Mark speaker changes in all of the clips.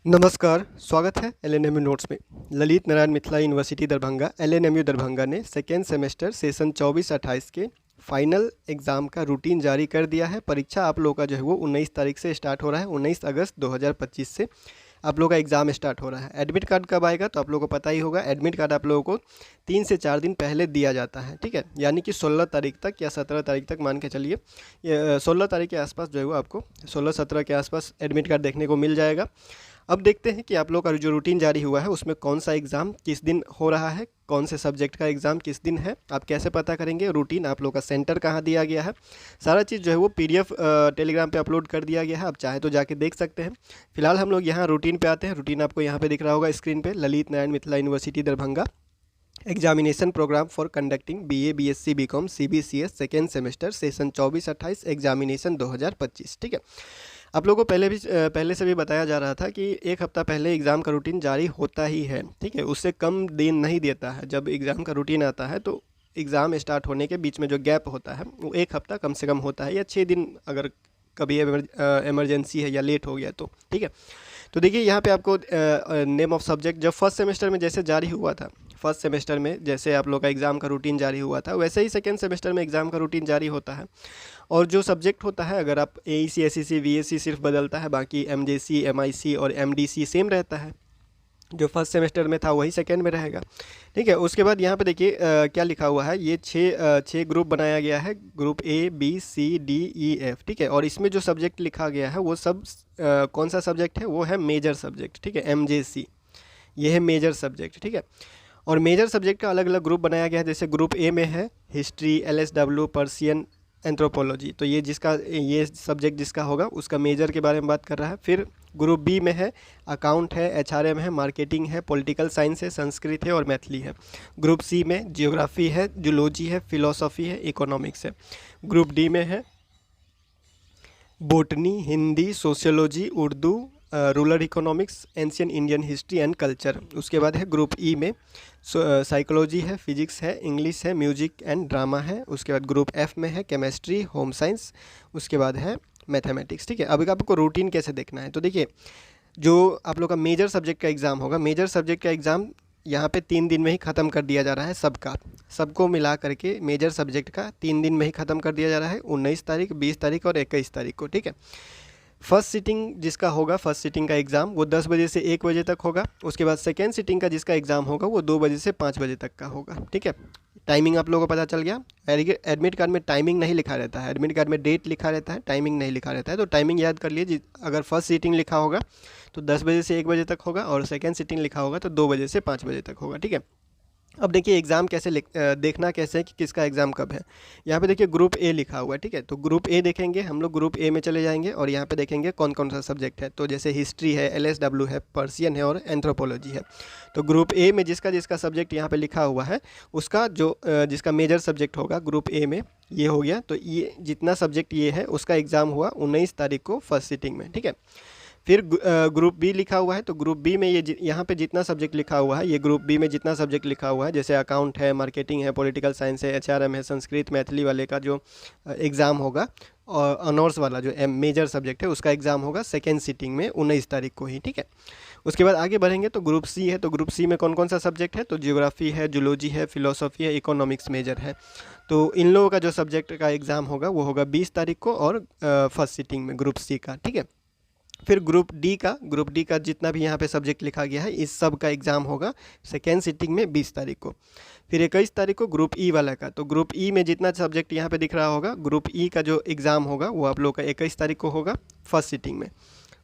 Speaker 1: नमस्कार, स्वागत है एलएनएमयू नोट्स में। ललित नारायण मिथिला यूनिवर्सिटी दरभंगा एलएनएमयू दरभंगा ने सेकेंड सेमेस्टर सेशन 24-28 के फाइनल एग्ज़ाम का रूटीन जारी कर दिया है। परीक्षा आप लोगों का जो है वो 19 तारीख से स्टार्ट हो रहा है। 19 अगस्त 2025 से आप लोगों का एग्ज़ाम स्टार्ट हो रहा है। एडमिट कार्ड कब आएगा तो आप लोगों को पता ही होगा। एडमिट कार्ड आप लोगों को 3 से 4 दिन पहले दिया जाता है, ठीक है। यानी कि 16 तारीख तक या 17 तारीख तक मान के चलिए, 16 तारीख के आसपास जो है वो आपको 16-17 के आसपास एडमिट कार्ड देखने को मिल जाएगा। अब देखते हैं कि आप लोग का जो रूटीन जारी हुआ है उसमें कौन सा एग्ज़ाम किस दिन हो रहा है, कौन से सब्जेक्ट का एग्ज़ाम किस दिन है, आप कैसे पता करेंगे। रूटीन आप लोग का सेंटर कहाँ दिया गया है, सारा चीज़ जो है वो पीडीएफ टेलीग्राम पे अपलोड कर दिया गया है। आप चाहे तो जाके देख सकते हैं। फिलहाल हम लोग यहाँ रूटीन पे आते हैं। रूटीन आपको यहाँ पे दिख रहा होगा स्क्रीन पे, Lalit Narayan Mithila University Darbhanga examination programme for conducting BA BSc BCom CBCS second semester session 24-28 examination 2025, ठीक है। आप लोगों को पहले से भी बताया जा रहा था कि एक हफ्ता पहले एग्ज़ाम का रूटीन जारी होता ही है, ठीक है। उससे कम दिन नहीं देता है। जब एग्ज़ाम का रूटीन आता है तो एग्ज़ाम स्टार्ट होने के बीच में जो गैप होता है वो एक हफ्ता कम से कम होता है, या 6 दिन अगर कभी इमरजेंसी है या लेट हो गया तो, ठीक है। तो देखिए यहाँ पे आपको नेम ऑफ सब्जेक्ट जब फर्स्ट सेमेस्टर में जैसे जारी हुआ था, फर्स्ट सेमेस्टर में जैसे आप लोग का एग्ज़ाम का रूटीन जारी हुआ था वैसे ही सेकेंड सेमेस्टर में एग्ज़ाम का रूटीन जारी होता है। और जो सब्जेक्ट होता है, अगर आप एईसी एसईसी वीएससी सिर्फ बदलता है, बाकी एमजेसी एमआईसी और एमडीसी सेम रहता है। जो फर्स्ट सेमेस्टर में था वही सेकेंड में रहेगा, ठीक है। उसके बाद यहाँ पे देखिए क्या लिखा हुआ है, ये छः ग्रुप बनाया गया है, group A B C D E F, ठीक है। और इसमें जो सब्जेक्ट लिखा गया है वो सब कौन सा सब्जेक्ट है, वो है मेजर सब्जेक्ट, ठीक है। एमजेसी ये है मेजर सब्जेक्ट, ठीक है। और मेजर सब्जेक्ट का अलग अलग ग्रुप बनाया गया है। जैसे ग्रुप ए में है हिस्ट्री, एलएसडब्ल्यू, पर्सियन, एंथ्रोपोलॉजी, तो ये सब्जेक्ट जिसका होगा उसका मेजर के बारे में बात कर रहा है। फिर ग्रुप बी में है अकाउंट है, एचआरएम है, मार्केटिंग है, पॉलिटिकल साइंस है, संस्कृत है और मैथिली है। ग्रुप सी में जियोग्राफी है, जूलॉजी है, फिलोसॉफी है, इकोनॉमिक्स है। ग्रुप डी में है botany, Hindi, sociology, Urdu, rural economics, ancient Indian history and culture. उसके बाद है ग्रुप ई में साइकोलॉजी है, फिजिक्स है, इंग्लिश है, म्यूजिक एंड ड्रामा है। उसके बाद ग्रुप एफ में है केमिस्ट्री, होम साइंस। उसके बाद है मैथमेटिक्स, ठीक है। अभी आपको रूटीन कैसे देखना है, तो देखिए जो आप लोग का मेजर सब्जेक्ट का एग्ज़ाम होगा, मेजर सब्जेक्ट का एग्ज़ाम यहाँ पे 3 दिन में ही ख़त्म कर दिया जा रहा है। सबको मिला करके मेजर सब्जेक्ट का 3 दिन में ही ख़त्म कर दिया जा रहा है, 19 तारीख, 20 तारीख और 21 तारीख को, ठीक है। फर्स्ट सिटिंग जिसका होगा, फर्स्ट सिटिंग का एग्ज़ाम वो 10 बजे से 1 बजे तक होगा। उसके बाद सेकेंड सिटिंग का जिसका एग्ज़ाम होगा वो 2 बजे से 5 बजे तक का होगा, ठीक है। टाइमिंग आप लोगों को पता चल गया। एडमिट कार्ड में टाइमिंग नहीं लिखा रहता है, एडमिट कार्ड में डेट लिखा रहता है, टाइमिंग नहीं लिखा रहता है। तो टाइमिंग याद कर लिए। अगर फर्स्ट सिटिंग लिखा होगा तो 10 बजे से 1 बजे तक होगा, और सेकेंड सिटिंग लिखा होगा तो 2 बजे से 5 बजे तक होगा, ठीक है। अब देखिए एग्ज़ाम कैसे देखना कैसे है कि किसका एग्ज़ाम कब है। यहाँ पे देखिए ग्रुप ए लिखा हुआ है, ठीक है। तो ग्रुप ए देखेंगे हम लोग, ग्रुप ए में चले जाएंगे और यहाँ पे देखेंगे कौन कौन सा सब्जेक्ट है। तो जैसे हिस्ट्री है, एलएसडब्ल्यू है, पर्सियन है और एंथ्रोपोलॉजी है। तो ग्रुप ए में जिसका जिसका सब्जेक्ट यहाँ पे लिखा हुआ है उसका जो जिसका मेजर सब्जेक्ट होगा ग्रुप ए में, ये हो गया। तो ये जितना सब्जेक्ट ये है उसका एग्ज़ाम हुआ 19 तारीख को फर्स्ट सिटिंग में, ठीक है। फिर ग्रुप बी लिखा हुआ है, तो ग्रुप बी में ये यहाँ पे जितना सब्जेक्ट लिखा हुआ है, ये ग्रुप बी में जितना सब्जेक्ट लिखा हुआ है, जैसे अकाउंट है, मार्केटिंग है, पॉलिटिकल साइंस है, एचआरएम है, संस्कृत, मैथिली वाले का जो एग्ज़ाम होगा, और ऑनर्स वाला जो मेजर सब्जेक्ट है उसका एग्ज़ाम होगा सेकेंड सिटिंग में 19 तारीख को ही, ठीक है। उसके बाद आगे बढ़ेंगे तो ग्रुप सी है। तो ग्रुप सी में कौन कौन सा सब्जेक्ट है, तो जियोग्राफी है, जूलॉजी है, फिलोसॉफी है, इकोनॉमिक्स मेजर है। तो इन लोगों का जो सब्जेक्ट का एग्ज़ाम होगा वो होगा 20 तारीख को, और फर्स्ट सिटिंग में ग्रुप सी का, ठीक है। फिर ग्रुप डी का जितना भी यहाँ पे सब्जेक्ट लिखा गया है इस सब का एग्ज़ाम होगा सेकेंड सिटिंग में 20 तारीख को। फिर 21 तारीख को ग्रुप ई वाला का। तो ग्रुप ई में जितना सब्जेक्ट यहाँ पे दिख रहा होगा, ग्रुप ई का जो एग्ज़ाम होगा वो आप लोग का 21 तारीख को होगा फर्स्ट सिटिंग में।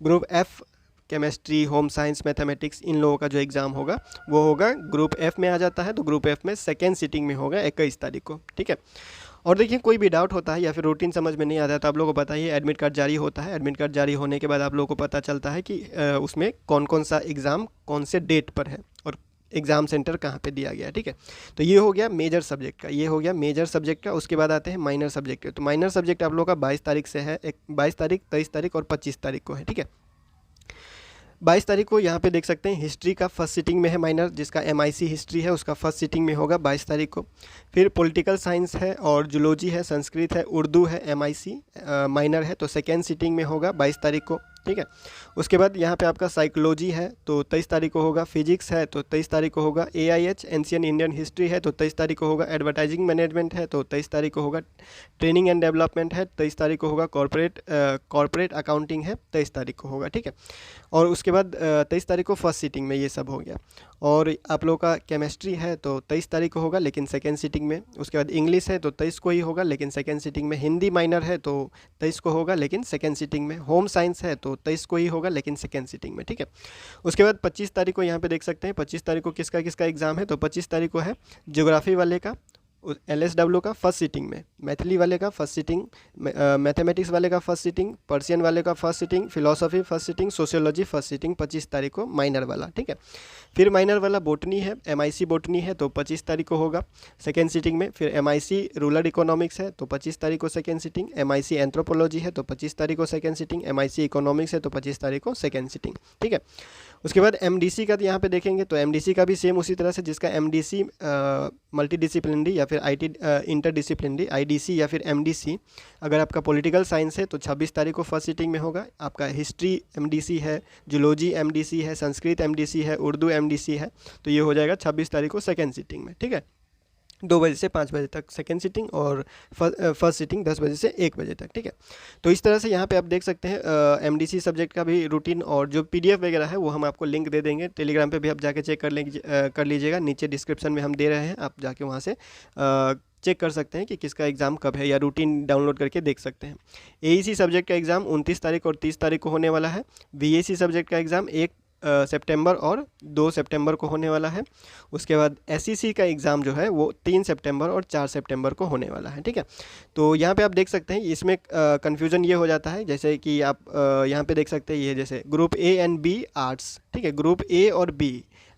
Speaker 1: Group F chemistry, home science, mathematics, इन लोगों का जो एग्ज़ाम होगा वो होगा ग्रुप एफ में आ जाता है। तो ग्रुप एफ में सेकेंड सिटिंग में होगा 21 तारीख को, ठीक है। और देखिए कोई भी डाउट होता है या फिर रूटीन समझ में नहीं आता है तो आप लोगों को बताइए। एडमिट कार्ड जारी होता है, एडमिट कार्ड जारी होने के बाद आप लोगों को पता चलता है कि उसमें कौन कौन सा एग्ज़ाम कौन से डेट पर है और एग्ज़ाम सेंटर कहाँ पे दिया गया है, ठीक है। तो ये हो गया मेजर सब्जेक्ट का, ये हो गया मेजर सब्जेक्ट का। उसके बाद आते हैं माइनर सब्जेक्ट के। तो माइनर सब्जेक्ट आप लोगों का 22 तारीख से है, 22 तारीख, 23 तारीख और 25 तारीख को है, ठीक है। 22 तारीख को यहाँ पे देख सकते हैं हिस्ट्री का फर्स्ट सिटिंग में है माइनर, जिसका एमआईसी हिस्ट्री है उसका फर्स्ट सिटिंग में होगा 22 तारीख को। फिर पॉलिटिकल साइंस है और जूलॉजी है, संस्कृत है, उर्दू है, एमआईसी माइनर है तो सेकेंड सिटिंग में होगा 22 तारीख को, ठीक है। उसके बाद यहाँ पे आपका साइकोलॉजी है तो 23 तारीख को होगा, फिजिक्स है तो 23 तारीख को होगा, AIH एंशियंट इंडियन हिस्ट्री है तो 23 तारीख को होगा, एडवर्टाइजिंग मैनेजमेंट है तो 23 तारीख को होगा, ट्रेनिंग एंड डेवलपमेंट है 23 तारीख को होगा, कॉर्पोरेट अकाउंटिंग है 23 तारीख को होगा, ठीक है। और उसके बाद 23 तारीख को फर्स्ट सीटिंग में ये सब हो गया। और आप लोगों का केमिस्ट्री है तो 23 तारीख को होगा लेकिन सेकेंड सीटिंग में। उसके बाद इंग्लिश है तो 23 को ही होगा लेकिन सेकेंड सीटिंग में। हिंदी माइनर है तो 23 को होगा लेकिन सेकेंड सीटिंग में। होम साइंस है तो 23 को ही होगा लेकिन सेकेंड सीटिंग में, ठीक है। उसके बाद 25 तारीख को यहाँ पे देख सकते हैं 25 तारीख को किसका किसका एग्जाम है, तो 25 तारीख को है ज्योग्राफी वाले का, LSW का फर्स्ट सीटिंग में, मैथिली वाले का फर्स्ट सीटिंग, मैथमेटिक्स वाले का फर्स्ट सीटिंग, पर्शियन वाले का first sitting, philosophy first sitting, sociology first sitting 25 तारीख को माइनर वाला, ठीक है। फिर माइनर वाला बोटनी है, MIC बोटनी है तो 25 तारीख को होगा सेकेंड सीटिंग में। फिर MIC रूरल इकोनॉमिक्स है तो 25 तारीख को सेकेंड सीटिंग, MIC एंथ्रोपोलॉजी है तो 25 तारीख को सेकेंड सीटिंग, MIC इकोनॉमिक्स है तो 25 तारीख को सेकेंड सीटिंग, ठीक है। उसके बाद MDC का यहाँ पे देखेंगे तो MDC का भी सेम उसी तरह से, जिसका MDC मल्टीडिसिप्लिनरी या फिर IT इंटरडिसिप्लिनरी IDC या फिर MDC। अगर आपका पॉलिटिकल साइंस है तो 26 तारीख को फर्स्ट सीटिंग में होगा। आपका हिस्ट्री MDC है, जूलॉजी MDC है, संस्कृत MDC है, उर्दू MDC है, तो ये हो जाएगा 26 तारीख को सेकेंड सीटिंग में, ठीक है। 2 बजे से 5 बजे तक सेकेंड सीटिंग और फर्स्ट सीटिंग 10 बजे से 1 बजे तक, ठीक है। तो इस तरह से यहाँ पे आप देख सकते हैं MDC सब्जेक्ट का भी रूटीन, और जो PDF वगैरह है वो हम आपको लिंक दे देंगे, टेलीग्राम पे भी आप जाके चेक कर लीजिएगा, नीचे डिस्क्रिप्शन में हम दे रहे हैं, आप जाके वहाँ से चेक कर सकते हैं कि किसका एग्ज़ाम कब है, या रूटीन डाउनलोड करके देख सकते हैं। AEC सब्जेक्ट का एग्ज़ाम 29 तारीख और 30 तारीख को होने वाला है। VAC सब्जेक्ट का एग्ज़ाम 1 सितंबर और 2 सितंबर को होने वाला है। उसके बाद SEC का एग्ज़ाम जो है वो 3 सितंबर और 4 सितंबर को होने वाला है, ठीक है। तो यहाँ पे आप देख सकते हैं इसमें कन्फ्यूज़न ये हो जाता है, जैसे कि आप यहाँ पे देख सकते हैं ये जैसे group A and B arts, ठीक है। ग्रुप A और B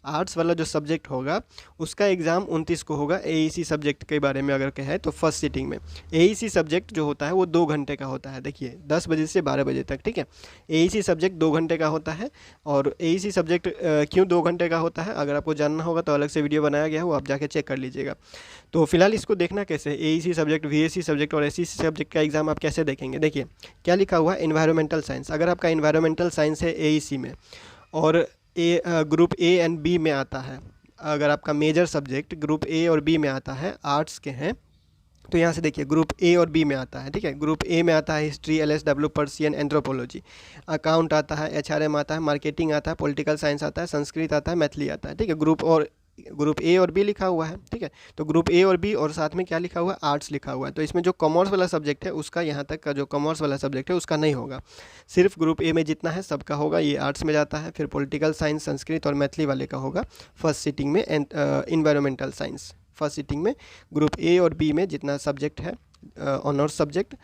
Speaker 1: आर्ट्स वाला जो सब्जेक्ट होगा उसका एग्ज़ाम 29 को होगा। AEC सब्जेक्ट के बारे में अगर कहें तो फर्स्ट सीटिंग में AEC सब्जेक्ट जो होता है वो 2 घंटे का होता है, देखिए 10 बजे से 12 बजे तक, ठीक है। AEC सब्जेक्ट 2 घंटे का होता है। और AEC सब्जेक्ट क्यों 2 घंटे का होता है, अगर आपको जानना होगा तो अलग से वीडियो बनाया गया है, वो आप जाके चेक कर लीजिएगा। तो फिलहाल इसको देखना कैसे, AEC सब्जेक्ट, VAC सब्जेक्ट और SEC सब्जेक्ट का एग्ज़ाम आप कैसे देखेंगे। देखिए क्या लिखा हुआ है, एनवायरमेंटल साइंस। अगर आपका एनवायरमेंटल साइंस है AEC में और ग्रुप A एंड B में आता है, अगर आपका मेजर सब्जेक्ट ग्रुप A और B में आता है, आर्ट्स के हैं, तो यहाँ से देखिए ग्रुप A और B में आता है, ठीक है। ग्रुप A में आता है history, LSW, Persian, anthropology, account आता है, HRM आता है, मार्केटिंग आता है, पॉलिटिकल साइंस आता है, संस्कृत आता है, मैथिली आता है, ठीक है। ग्रुप A और B लिखा हुआ है, ठीक है। तो ग्रुप A और B और साथ में क्या लिखा हुआ है, आर्ट्स लिखा हुआ है। तो इसमें जो कॉमर्स वाला सब्जेक्ट है उसका, यहाँ तक का जो कॉमर्स वाला सब्जेक्ट है उसका नहीं होगा, सिर्फ ग्रुप A में जितना है सबका होगा, ये आर्ट्स में जाता है। फिर पॉलिटिकल साइंस, संस्कृत और मैथिली वाले का होगा फर्स्ट सीटिंग में। एनवायरमेंटल साइंस फर्स्ट सीटिंग में। ग्रुप A और B में जितना सब्जेक्ट है ऑनर्स सब्जेक्ट,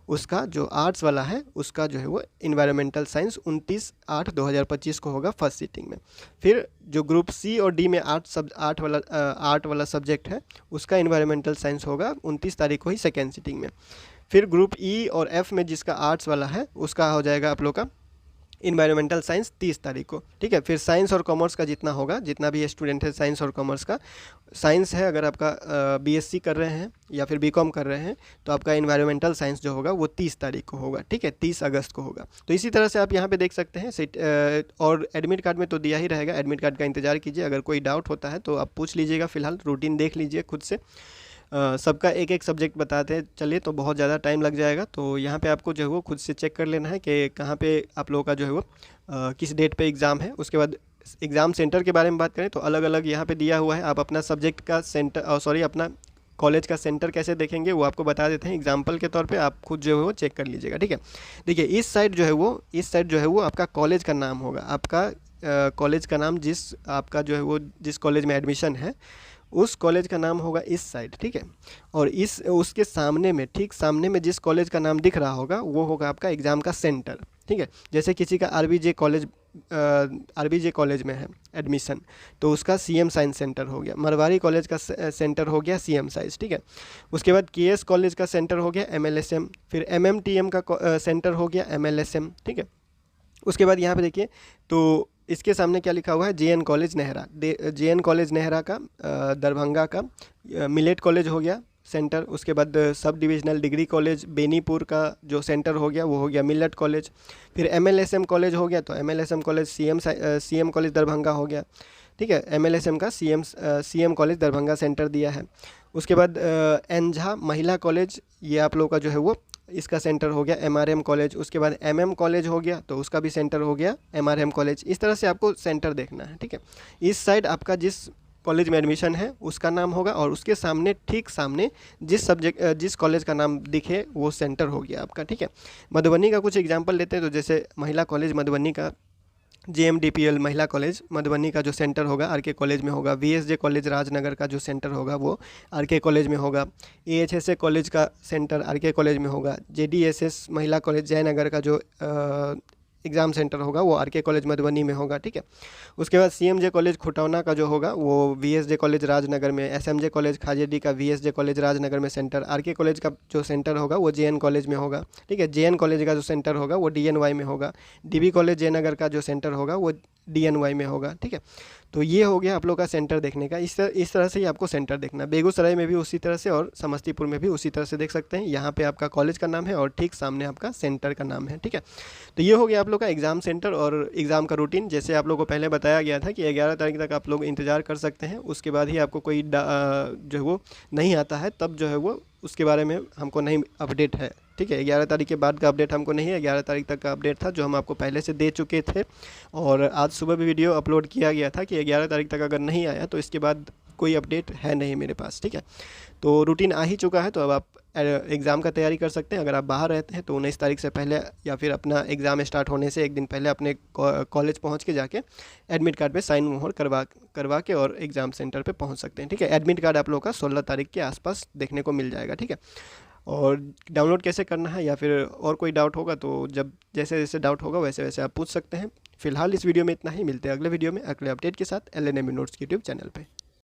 Speaker 1: उसका जो आर्ट्स वाला है उसका जो है वो इन्वायरमेंटल साइंस 29/8/2025 को होगा फर्स्ट सीटिंग में। फिर जो ग्रुप C और D में आर्ट वाला सब्जेक्ट है उसका इन्वायरमेंटल साइंस होगा 29 तारीख को ही सेकेंड सीटिंग में। फिर ग्रुप E और F में जिसका आर्ट्स वाला है उसका हो जाएगा आप लोग का इन्वायरमेंटल साइंस 30 तारीख को, ठीक है। फिर साइंस और कॉमर्स का जितना होगा, जितना भी स्टूडेंट है साइंस और कॉमर्स का, साइंस है अगर आपका BSc कर रहे हैं या फिर BCom कर रहे हैं तो आपका इन्वायरमेंटल साइंस जो होगा वो 30 तारीख को होगा, ठीक है, 30 अगस्त को होगा। तो इसी तरह से आप यहाँ पे देख सकते हैं। और एडमिट कार्ड में तो दिया ही रहेगा, एडमिट कार्ड का इंतजार कीजिए। अगर कोई डाउट होता है तो आप पूछ लीजिएगा, फिलहाल रूटीन देख लीजिए खुद से। सबका एक एक सब्जेक्ट बताते चलिए तो बहुत ज़्यादा टाइम लग जाएगा। तो यहाँ पे आपको जो है वो खुद से चेक कर लेना है कि कहाँ पे आप लोगों का जो है वो किस डेट पे एग्ज़ाम है। उसके बाद एग्ज़ाम सेंटर के बारे में बात करें तो अलग अलग यहाँ पे दिया हुआ है। आप अपना सब्जेक्ट का सेंटर अपना कॉलेज का सेंटर कैसे देखेंगे वो आपको बता देते हैं एग्जाम्पल के तौर पे, आप खुद जो है वो चेक कर लीजिएगा, ठीक है। देखिए इस साइड जो है वो आपका कॉलेज का नाम होगा, आपका कॉलेज का नाम, जिस आपका जो है वो जिस कॉलेज में एडमिशन है उस कॉलेज का नाम होगा इस साइड, ठीक है। और उसके सामने में, ठीक सामने में जिस कॉलेज का नाम दिख रहा होगा वो होगा आपका एग्ज़ाम का सेंटर, ठीक है। जैसे किसी का आरबीजे कॉलेज में है एडमिशन तो उसका CM साइंस सेंटर हो गया, मरवाड़ी कॉलेज का सेंटर हो गया CM साइंस, ठीक है। उसके बाद KS कॉलेज का सेंटर हो गया MLSM, फिर MMTM का सेंटर हो गया MLSM, ठीक है। उसके बाद यहाँ पे देखिए तो इसके सामने क्या लिखा हुआ है, JN college Nehra, JN college Nehra का दरभंगा का, मिलेट कॉलेज हो गया सेंटर। उसके बाद sub divisional degree college Benipur का जो सेंटर हो गया वो हो गया मिल्लट कॉलेज। फिर MLSM कॉलेज हो गया तो MLSM college CM college Darbhanga हो गया, ठीक है। MLSM का CM कॉलेज दरभंगा सेंटर दिया है। उसके बाद एनझा महिला कॉलेज, ये आप लोगों का जो है वो इसका सेंटर हो गया MRM कॉलेज। उसके बाद MM कॉलेज हो गया तो उसका भी सेंटर हो गया MRM कॉलेज। इस तरह से आपको सेंटर देखना है, ठीक है। इस साइड आपका जिस कॉलेज में एडमिशन है उसका नाम होगा और उसके सामने ठीक सामने जिस कॉलेज का नाम दिखे वो सेंटर हो गया आपका, ठीक है। मधुबनी का कुछ एग्जांपल लेते हैं तो जैसे महिला कॉलेज मधुबनी का JMDPL महिला कॉलेज मधुबनी का जो सेंटर होगा RK कॉलेज में होगा। VSJ कॉलेज राजनगर का जो सेंटर होगा वो RK कॉलेज में होगा। AHSA कॉलेज का सेंटर RK कॉलेज में होगा। JDSS महिला कॉलेज जयनगर का जो एग्ज़ाम सेंटर होगा वो RK कॉलेज मधुबनी में होगा, ठीक है। उसके बाद CMJ कॉलेज खुटौना का जो होगा वो VSJ कॉलेज राजनगर में, SMJ कॉलेज खाजेडी का VSJ कॉलेज राजनगर में सेंटर, RK कॉलेज का जो सेंटर होगा वो JN कॉलेज में होगा, ठीक है। JN कॉलेज का जो सेंटर होगा वो DNY में होगा। DB कॉलेज जयनगर का जो सेंटर होगा वो DNY में होगा, ठीक है। तो ये हो गया आप लोग का सेंटर देखने का। इस तरह से ही आपको सेंटर देखना। बेगूसराय में भी उसी तरह से और समस्तीपुर में भी उसी तरह से देख सकते हैं। यहाँ पे आपका कॉलेज का नाम है और ठीक सामने आपका सेंटर का नाम है, ठीक है। तो ये हो गया आप लोग का एग्ज़ाम सेंटर और एग्ज़ाम का रूटीन। जैसे आप लोगों को पहले बताया गया था कि 11 तारीख तक आप लोग इंतज़ार कर सकते हैं। उसके बाद ही आपको कोई जो है वो नहीं आता है तब जो है वो उसके बारे में हमको नहीं अपडेट है, ठीक है। 11 तारीख के बाद का अपडेट हमको नहीं है। 11 तारीख तक का अपडेट था जो हम आपको पहले से दे चुके थे और आज सुबह भी वीडियो अपलोड किया गया था कि 11 तारीख तक अगर नहीं आया तो इसके बाद कोई अपडेट है नहीं मेरे पास, ठीक है। तो रूटीन आ ही चुका है तो अब आप एग्ज़ाम का तैयारी कर सकते हैं। अगर आप बाहर रहते हैं तो 19 तारीख से पहले या फिर अपना एग्ज़ाम स्टार्ट होने से एक दिन पहले अपने कॉलेज पहुंच के जाके एडमिट कार्ड पे साइन मोहर करवा के और एग्ज़ाम सेंटर पे पहुंच सकते हैं, ठीक है। एडमिट कार्ड आप लोग का 16 तारीख के आसपास देखने को मिल जाएगा, ठीक है। और डाउनलोड कैसे करना है या फिर और कोई डाउट होगा तो जब जैसे जैसे डाउट होगा वैसे वैसे आप पूछ सकते हैं। फिलहाल इस वीडियो में इतना ही। मिलते हैं अगले वीडियो में अगले अपडेट के साथ LNM नोट्स यूट्यूब चैनल पे।